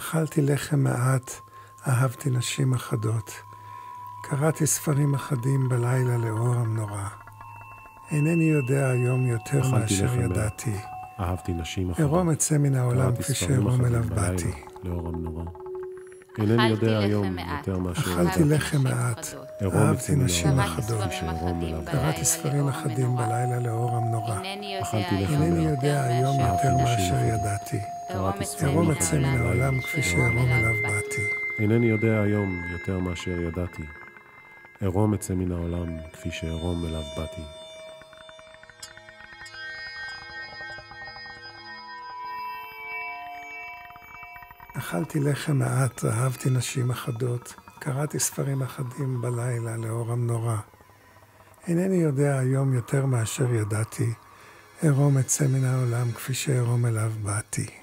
אכלתי לחם מעט, אהבתי נשים אחדות. קראתי ספרים אחדים בלילה לאור המנורה. אינני יודע היום יותר מאשר ידעתי. אהבתי נשים אחדות. עירום אצא מן העולם כפי שעירום אליו באתי. לאור המנורה. אינני יודע היום יותר מאשר ידעתי. אכלתי לחם מעט, אהבתי נשים אחדות. קראתי ספרים אחדים בלילה לאור המנורה. אינני יודע היום יותר מאשר ידעתי. עירום אצא מן העולם כפי שעירום אליו באתי. אינני יודע היום יותר מאשר ידעתי. עירום אצא מן העולם כפי שעירום אליו באתי. אכלתי לחם מעט, אהבתי נשים אחדות. קראתי ספרים אחדים בלילה לאור המנורה. אינני יודע היום יותר מאשר ידעתי. עירום אצא מן העולם כפי שעירום אליו באתי.